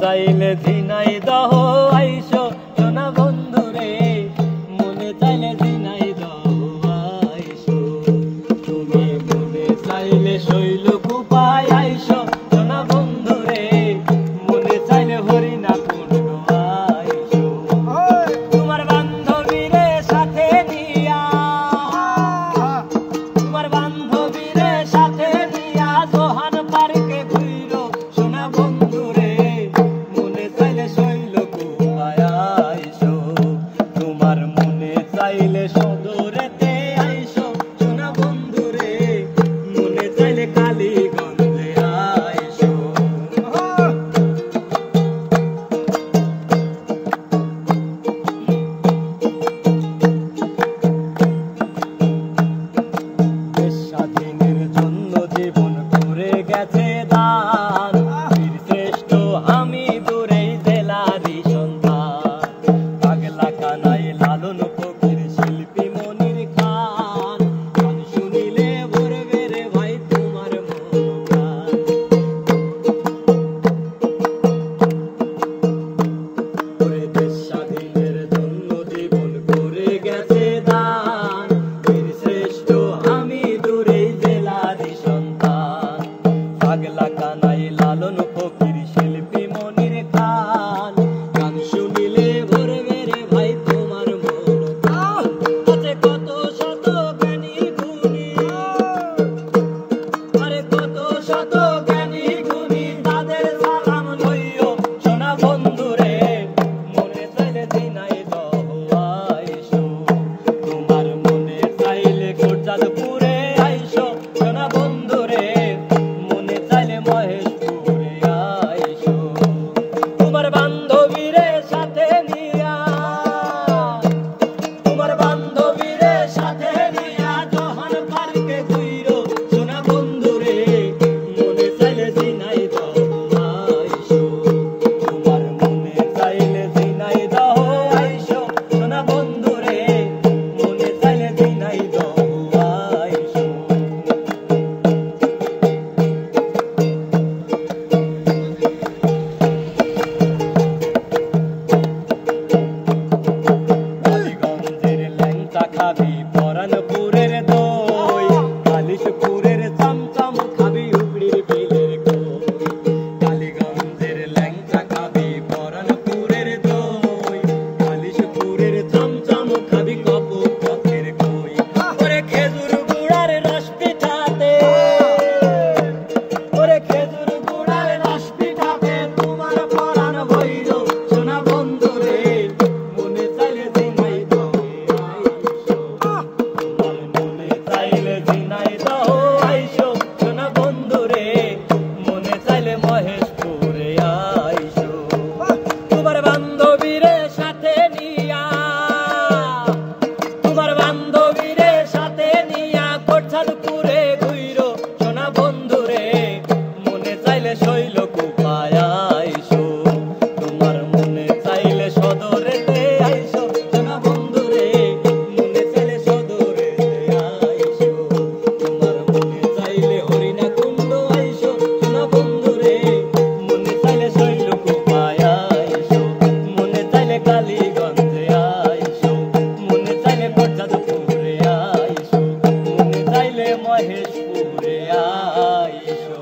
চাইলে ঝিনাইদহ আইসো সোনা বন্ধু রে, মনে চাইলে ঝিনাইদহ আইসো। তুমি মনে চাইলে শৈলকুপায় আইসো সোনা বন্ধু রে, মনে চাইলে হরিনাথকুণ্ড আইসো। তোমার বান্ধবীরে সাথে নিয়া, তোমার বান্ধবীরে সাথে নিয়া জোহান পার্কে ঘুইরো সোনা বন্ধু রে, মনে চাইলে শৈলকুপায় আইসো। তোমার মনে চাইলে সদরেতে আইসো সোনা বন্ধু রে, মনে চাইলে কালীগঞ্জে আইসো। দেশ স্বাধীনের জন্য জীবন করে গেছে দান, বীর শ্রেষ্ঠ হামিদুরেই জেলারই সন্তান। পাগলা কানাই লালন ফকির শিল্পী মনির খান, গান শুনিলে ভরবে রে ভাই তোমার মন প্রাণ। ওরে দেশ স্বাধীনের জন্য জীবন করে গেছে দান, বীর শ্রেষ্ঠ হামিদুরেই জেলারই সন্তান। পাগলা কানাই লালন ফকির শিল্পী মনির খান, গান শুনিলে ভরবে রে ভাই তোমার মন প্রাণ। আছে কত শত জ্ঞানী গুণী, আরে কত শত জ্ঞানী গুণী, তাদের সালাম লইও সোনা বন্ধু রে, মনে চাইলে ঝিনাইদহ আইসো। তোমার মনে চাইলে কোটচাঁদপুরে আইসো সোনা বন্ধু রে, মনে চাইলে মহেশপুরে আইসো। তোমার বান্ধবীরে সাথে নিয়া, তোমার বান্ধবীরে সাথে নিয়া জোহান পার্কে ঘুইরো সোনা বন্ধু রে, মনে চাইলে ঝিনাইদহ আইসো। তোমার মনে চাইলে ঝিনাইদহ আইসো সোনা বন্ধু রে, মনে চাইলে ঝিনাইদহ আইসো। কালীগঞ্জের ল্যাংচা খাবি, পরানপুরের দই, কালিশপুরের চমচম খাবি, হুগলির বিলের কই। কালীগঞ্জের ল্যাংচা খাবি, পরানপুরের দই, কালিশপুরের চমচম খাবি, কপোতের কই। ওরে খেজুর গুড়ার রস পিঠাতে, ওরে খেজুর গুড়ার রস পিঠাতে তোমার পরাণ ভৈর সোনা বন্ধু রে, মনে চাইলে ঝিনাইদহ আইসো। তোমার মনে চাইলে ঝিনাইদহ আইসো সোনা বন্ধু রে, মনে চাইলে মহেশপুরে আইসো। তোমার বান্ধবীরে সাথে নিয়া, তোমার বান্ধবীরে সাথে নিয়া কোটচাঁদপুরে ঘুইরো সোনা বন্ধু রে, মনে চাইলে শৈলকুপায় আইসো। তোমার মনে চাইলে সদরেতে আইসো সোনা বন্ধু রে, মনে চাইলে সদরেতে আইসো। তোমার মনে চাইলে হরিনাথকুণ্ড আইসো সোনা বন্ধু রে, মনে চাইলে শৈলকুপায় আইসো। মনে চাইলে কালীগঞ্জে আইসো, মনে চাইলে কোটচাঁদপুরে আইসো, মনে চাইলে মহেশপুরে আইসো।